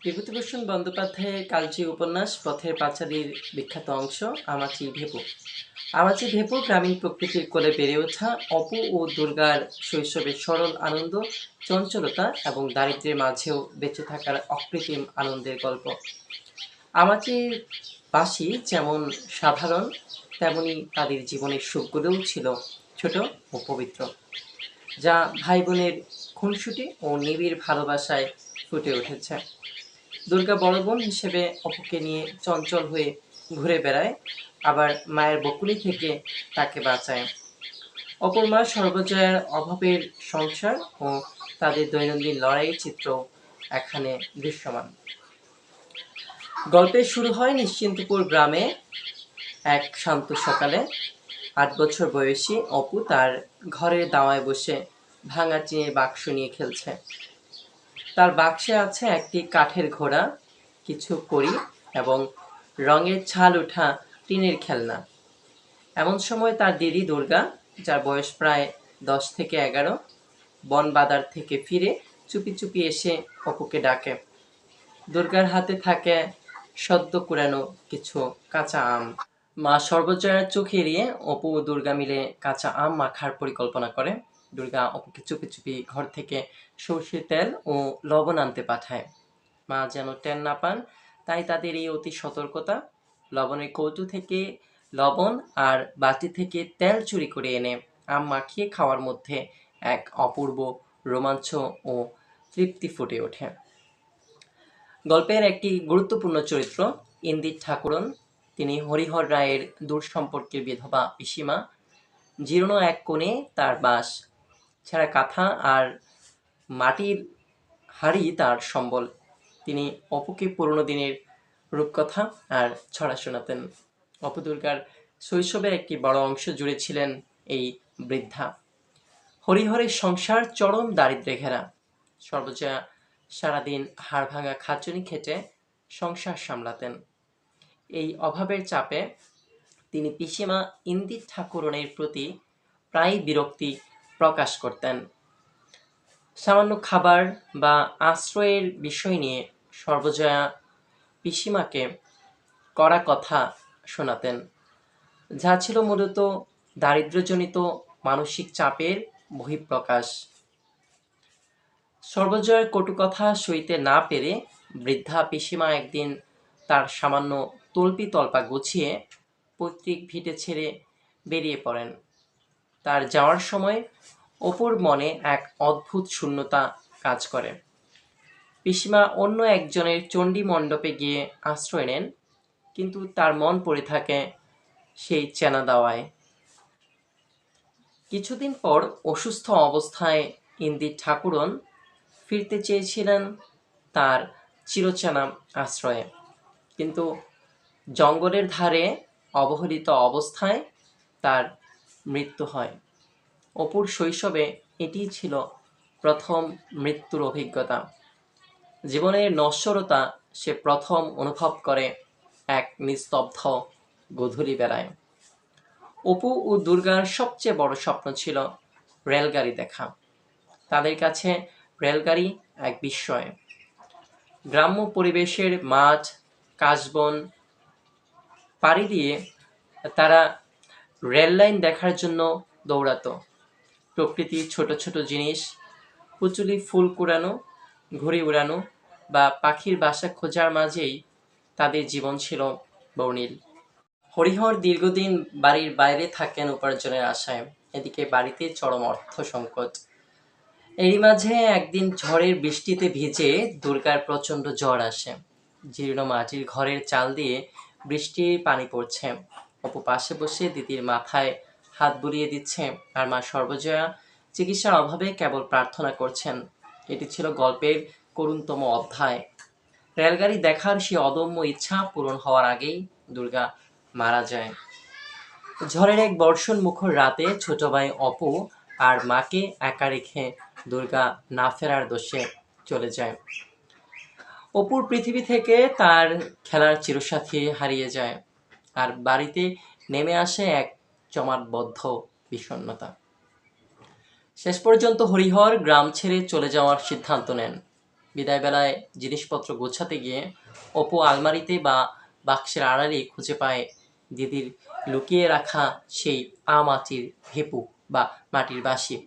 বিভূতিভূষণ বন্দ্যোপাধ্যায়ের কালজয়ী উপন্যাস পথের পাঁচালীর বিখ্যাত অংশ আমাচি ভেপু। আমাচি ভেপু গ্রামীণ প্রকৃতির কোলে বেড়ে ওঠা অপু ও দুর্গার শৈশবের সরল আনন্দ, চঞ্চলতা এবং দারিদ্র্যের মাঝেও বেঁচে থাকার অকৃত্রিম আনন্দের গল্প। আমাচির বাসী যেমন সাধারণ, তেমনি তাদের জীবনের সুখগুলোও ছিল ছোট ও পবিত্র, যা ভাই বোনের খুনসুটি ও নিবিড় ভালোবাসায় ফুটে উঠেছে। দুর্গা বড় বোন হিসেবে অপুকে নিয়ে চঞ্চল হয়ে ঘুরে বেড়ায়, আবার মায়ের বকুনি থেকে তাকে বাঁচায়। অপুর মা সর্বজয়ার অভাবের সংসার ও তাদের দৈনন্দিন লড়াইয়ের চিত্র এখানে দৃশ্যমান। গল্পের শুরু হয় নিশ্চিন্তপুর গ্রামে এক শান্ত সকালে। ৮ বছর বয়সী অপু তার ঘরের দাওয়ায় বসে ভাঙা টিনের বাক্স নিয়ে খেলছে। তার বাক্সে আছে একটি কাঠের ঘোড়া, কিছু কড়ি এবং রঙের ছাল ওঠা টিনের খেলনা। এমন সময় তার দিদি দুর্গা, যার বয়স প্রায় 10 থেকে 11, বন বাদার থেকে ফিরে চুপি চুপি এসে অপুকে ডাকে। দুর্গার হাতে থাকে সদ্য কুড়ানো কিছু কাঁচা আম। মা সর্বজয়ার চোখ এড়িয়ে অপু ও দুর্গা মিলে কাঁচা আম মাখার পরিকল্পনা করে। দুর্গা অপুকে চুপি চুপি ঘর থেকে সর্ষের তেল ও লবণ আনতে পাঠায়। মা যেন টের না পান, তাই তাদের এই অতি সতর্কতা। লবণের কৌটো থেকে লবণ আর বাটি থেকে তেল চুরি করে এনে আম মাখিয়ে খাওয়ার মধ্যে এক অপূর্ব রোমাঞ্চ ও তৃপ্তি ফুটে ওঠে। গল্পের একটি গুরুত্বপূর্ণ চরিত্র ইন্দির ঠাকুরন। তিনি হরিহর রায়ের দূর সম্পর্কের বিধবা পিসিমা। জীর্ণ এক কোণে তার বাস, ছেঁড়া কাঁথা আর মাটির হাড়ি তার সম্বল। তিনি অপুকে পুরনো দিনের রূপকথা আর ছড়া শোনাতেন। অপু দুর্গার শৈশবের একটি বড় অংশ জুড়ে ছিলেন এই বৃদ্ধা। হরিহরের সংসার চরম দারিদ্র্যে ঘেরা। সর্বজয়া সারাদিন হাড় ভাঙা খাটুনি খেটে সংসার সামলাতেন। এই অভাবের চাপে তিনি পিসিমা ইন্দির ঠাকুরনের প্রতি প্রায় বিরক্তি প্রকাশ করতেন। সামান্য খাবার বা আশ্রয়ের বিষয় নিয়ে সর্বজয়া পিসিমাকে কড়া কথা শোনাতেন, যা ছিল মূলত দারিদ্র্যজনিত মানসিক চাপের বহিঃপ্রকাশ। সর্বজয়ার কটু কথা সইতে না পেরে বৃদ্ধা পিসিমা একদিন তার সামান্য তল্পি তল্পা গুছিয়ে পৈতৃক ভিটে ছেড়ে বেরিয়ে পড়েন। তার যাওয়ার সময় অপুর মনে এক অদ্ভুত শূন্যতা কাজ করে। পিসিমা অন্য একজনের চণ্ডী মণ্ডপে গিয়ে আশ্রয় নেন, কিন্তু তার মন পড়ে থাকে সেই চেনা দাওয়ায়। কিছুদিন পর অসুস্থ অবস্থায় ইন্দির ঠাকুরন ফিরতে চেয়েছিলেন তার চিরচেনা আশ্রয়ে, কিন্তু জঙ্গলের ধারে অবহেলিত অবস্থায় তার মৃত্যু হয়। অপুর শৈশবে এটিই ছিল প্রথম মৃত্যুর অভিজ্ঞতা। জীবনের নশ্বরতা সে প্রথম অনুভব করে এক নিস্তব্ধ গোধূলি বেলায়। অপু ও দুর্গার সবচেয়ে বড় স্বপ্ন ছিল রেলগাড়ি দেখা। তাদের কাছে রেলগাড়ি এক বিস্ময়। গ্রাম্য পরিবেশের মাঠ, কাশবন পাড়ি দিয়ে তারা রেললাইন দেখার জন্য দৌড়াতো। প্রকৃতির ছোট ছোট জিনিস, পুচুলি ফুল কুড়ানো, ঘুড়ি উড়ানো বা পাখির বাসা খোঁজার মাঝেই তাদের জীবন ছিল বর্ণিল। হরিহর দীর্ঘদিন বাড়ির বাইরে থাকেন উপার্জনের আশায়। এদিকে বাড়িতে চরম অর্থ সংকট। এরই মাঝে একদিন ঝড়ের বৃষ্টিতে ভিজে দুর্গার প্রচণ্ড জ্বর আসে। জীর্ণ মাটির ঘরের চাল দিয়ে বৃষ্টির পানি পড়ছে। অপু পাশে বসে দিদির মাথায় হাত বুলিয়ে দিচ্ছে, আর মা সর্বজয়া চিকিৎসার অভাবে কেবল প্রার্থনা করছেন। এটি ছিল গল্পের করুণতম অধ্যায়। রেলগাড়ি দেখার সেই অদম্য ইচ্ছা পূরণ হওয়ার আগেই দুর্গা মারা যায়। ঝড়ের এক বর্ষণ মুখর রাতে ছোট ভাই অপু আর মাকে একা রেখে দুর্গা না ফেরার দোষে চলে যায়। অপুর পৃথিবী থেকে তার খেলার চিরসাথী হারিয়ে যায়, আর বাড়িতে নেমে আসে এক জমাটবদ্ধ বিষণ্ণতা। শেষ পর্যন্ত হরিহর গ্রাম ছেড়ে চলে যাওয়ার সিদ্ধান্ত নেন। বিদায়বেলায় জিনিসপত্র গোছাতে গিয়ে অপু আলমারিতে বা বাক্সের আড়ালে খুঁজে পায় দিদির লুকিয়ে রাখা সেই আমাটির ভেপু বা মাটির বাঁশি।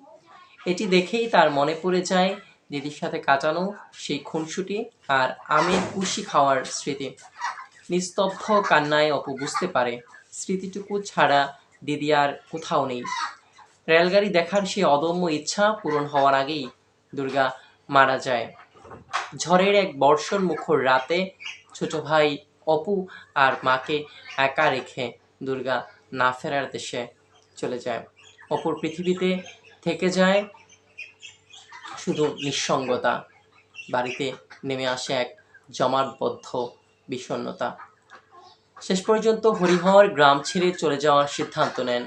এটি দেখেই তার মনে পড়ে যায় দিদির সাথে কাটানো সেই খুনসুটি আর আমের কুশি খাওয়ার স্মৃতি। নিস্তব্ধ কান্নায় অপু বুঝতে পারে স্মৃতিটুকু ছাড়া দিদি আর কোথাও নেই। রেলগাড়ি দেখার সেই অদম্য ইচ্ছা পূরণ হওয়ার আগেই দুর্গা মারা যায়। ঝড়ের এক বর্ষণ মুখর রাতে ছোট ভাই অপু আর মাকে একা রেখে দুর্গা না ফেরার দেশে চলে যায়। অপুর পৃথিবীতে থেকে যায় শুধু নিঃসঙ্গতা। বাড়িতে নেমে আসে এক জমাটবদ্ধ বিষণ্ণতা। শেষ পর্যন্ত হরিহর গ্রাম ছেড়ে চলে যাওয়ার সিদ্ধান্ত নেন।